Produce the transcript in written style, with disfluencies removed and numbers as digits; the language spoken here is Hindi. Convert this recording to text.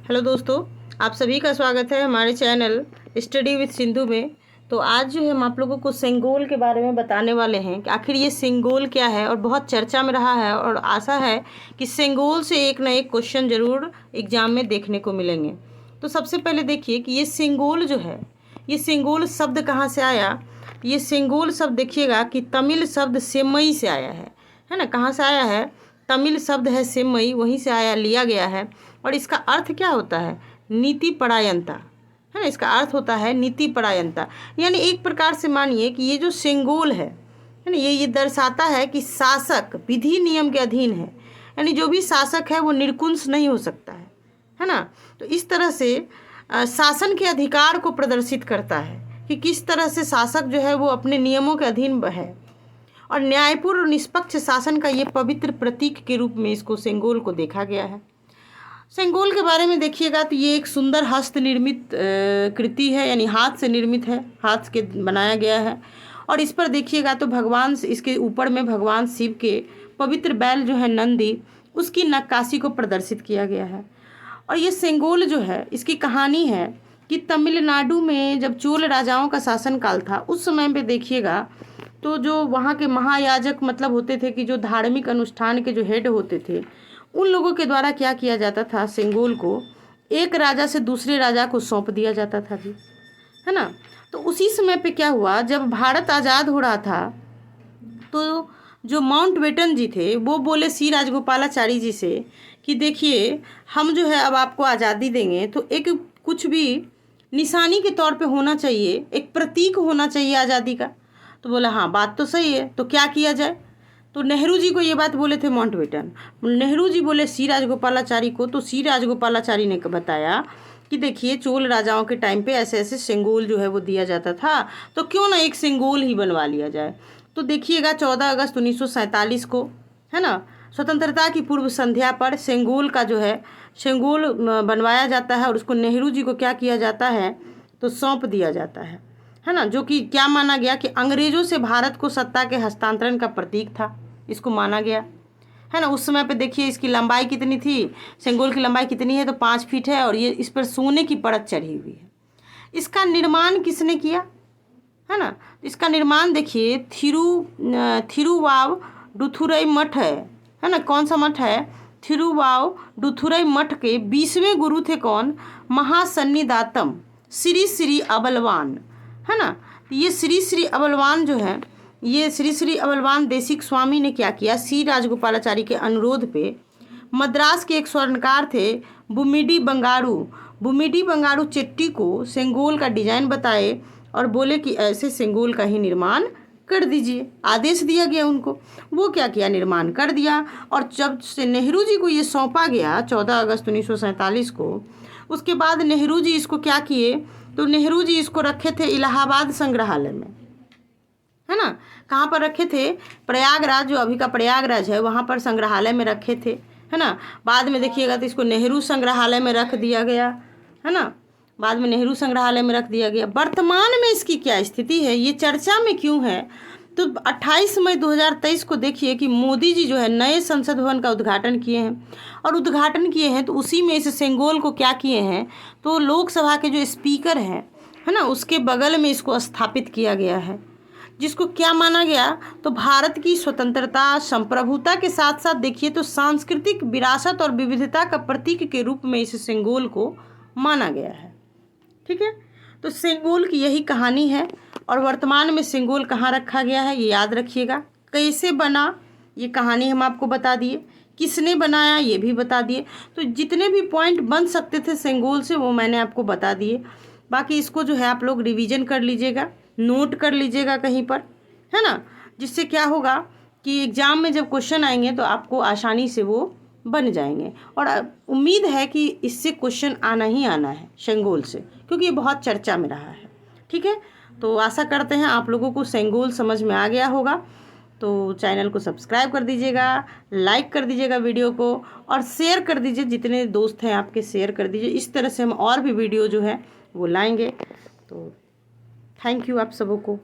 हेलो दोस्तों, आप सभी का स्वागत है हमारे चैनल स्टडी विद सिंधु में। तो आज जो है हम आप लोगों को सेंगोल के बारे में बताने वाले हैं कि आखिर ये सेंगोल क्या है, और बहुत चर्चा में रहा है और आशा है कि सेंगोल से एक ना एक क्वेश्चन ज़रूर एग्जाम में देखने को मिलेंगे। तो सबसे पहले देखिए कि ये सेंगोल जो है, ये सेंगोल शब्द कहाँ से आया। ये सेंगोल शब्द देखिएगा कि तमिल शब्द सेमई से आया है ना। कहाँ से आया है? तमिल शब्द है सेमई, वहीं से आया, लिया गया है। और इसका अर्थ क्या होता है? नीति परायणता, है ना। इसका अर्थ होता है नीति परायणता। यानी एक प्रकार से मानिए कि ये जो सेंगोल है ना, ये दर्शाता है कि शासक विधि नियम के अधीन है। यानी जो भी शासक है वो निर्कुंस नहीं हो सकता है ना। तो इस तरह से शासन के अधिकार को प्रदर्शित करता है कि किस तरह से शासक जो है वो अपने नियमों के अधीन है, और न्यायपूर्ण और निष्पक्ष शासन का ये पवित्र प्रतीक के रूप में इसको सेंगोल को देखा गया है। सेंगोल के बारे में देखिएगा तो ये एक सुंदर हस्त निर्मित कृति है, यानी हाथ से निर्मित है, हाथ के बनाया गया है। और इस पर देखिएगा तो भगवान, इसके ऊपर में भगवान शिव के पवित्र बैल जो है नंदी, उसकी नक्काशी को प्रदर्शित किया गया है। और ये सेंगोल जो है, इसकी कहानी है कि तमिलनाडु में जब चोल राजाओं का शासनकाल था, उस समय पे देखिएगा तो जो वहाँ के महायाजक मतलब होते थे कि जो धार्मिक अनुष्ठान के जो हेड होते थे, उन लोगों के द्वारा क्या किया जाता था, सेंगोल को एक राजा से दूसरे राजा को सौंप दिया जाता था जी, है ना। तो उसी समय पे क्या हुआ, जब भारत आज़ाद हो रहा था तो जो माउंटबेटन जी थे वो बोले सी राजगोपालाचारी जी से कि देखिए हम जो है अब आपको आज़ादी देंगे तो एक कुछ भी निशानी के तौर पे होना चाहिए, एक प्रतीक होना चाहिए आज़ादी का। तो बोला हाँ बात तो सही है, तो क्या किया जाए। तो नेहरू जी को ये बात बोले थे माउंटबेटन। नेहरू जी बोले सी राजगोपालाचारी को, तो सी राजगोपालाचारी ने बताया कि देखिए चोल राजाओं के टाइम पे ऐसे ऐसे सेंगोल जो है वो दिया जाता था, तो क्यों ना एक सेंगोल ही बनवा लिया जाए। तो देखिएगा 14 अगस्त 1947 को, है ना, स्वतंत्रता की पूर्व संध्या पर सेंगोल का जो है सेंगोल बनवाया जाता है, और उसको नेहरू जी को क्या किया जाता है, तो सौंप दिया जाता है ना। जो कि क्या माना गया कि अंग्रेजों से भारत को सत्ता के हस्तांतरण का प्रतीक था, इसको माना गया, है ना। उस समय पे देखिए इसकी लंबाई कितनी थी, सेंगोल की लंबाई कितनी है, तो 5 फीट है, और ये इस पर सोने की परत चढ़ी हुई है। इसका निर्माण किसने किया, है ना। इसका निर्माण देखिए थिरुवावडुथुरई मठ है ना। कौन सा मठ है? थिरुवावडुथुरई मठ के 20वें गुरु थे कौन? महासन्निदातम श्री श्री अबलवान, है ना। ये श्री श्री अबलवान जो है, ये श्री श्री अबलवान देशिक स्वामी ने क्या किया, सी राजगोपालाचारी के अनुरोध पे मद्रास के एक स्वर्णकार थे बुमिडी बंगारू चेट्टी को सेंगोल का डिजाइन बताए और बोले कि ऐसे सेंगोल का ही निर्माण कर दीजिए। आदेश दिया गया उनको, वो क्या किया, निर्माण कर दिया। और जब से नेहरू जी को ये सौंपा गया 14 अगस्त 1947 को, उसके बाद नेहरू जी इसको क्या किए, तो नेहरू जी इसको रखे थे इलाहाबाद संग्रहालय में, है ना। कहाँ पर रखे थे? प्रयागराज, जो अभी का प्रयागराज है वहाँ पर संग्रहालय में रखे थे, है ना। बाद में देखिएगा तो इसको नेहरू संग्रहालय में रख दिया गया, है ना। बाद में नेहरू संग्रहालय में रख दिया गया। वर्तमान में इसकी क्या स्थिति है, ये चर्चा में क्यों है, तो 28 मई 2023 को देखिए कि मोदी जी जो है नए संसद भवन का उद्घाटन किए हैं, और उद्घाटन किए हैं तो उसी में इस सेंगोल को क्या किए हैं, तो लोकसभा के जो स्पीकर हैं, है ना, उसके बगल में इसको स्थापित किया गया है, जिसको क्या माना गया, तो भारत की स्वतंत्रता संप्रभुता के साथ साथ देखिए तो सांस्कृतिक विरासत और विविधता का प्रतीक के रूप में इस सेंगोल को माना गया है। ठीक है, तो सेंगोल की यही कहानी है। और वर्तमान में सेंगोल कहाँ रखा गया है ये याद रखिएगा। कैसे बना ये कहानी हम आपको बता दिए, किसने बनाया ये भी बता दिए। तो जितने भी पॉइंट बन सकते थे सेंगोल से वो मैंने आपको बता दिए। बाकी इसको जो है आप लोग रिवीजन कर लीजिएगा, नोट कर लीजिएगा कहीं पर, है ना, जिससे क्या होगा कि एग्ज़ाम में जब क्वेश्चन आएंगे तो आपको आसानी से वो बन जाएंगे। और उम्मीद है कि इससे क्वेश्चन आना ही आना है सेंगोल से, क्योंकि ये बहुत चर्चा में रहा है। ठीक है, तो आशा करते हैं आप लोगों को सेंगोल समझ में आ गया होगा। तो चैनल को सब्सक्राइब कर दीजिएगा, लाइक कर दीजिएगा वीडियो को, और शेयर कर दीजिए, जितने दोस्त हैं आपके शेयर कर दीजिए। इस तरह से हम और भी वीडियो जो है वो लाएंगे। तो थैंक यू आप सबों को।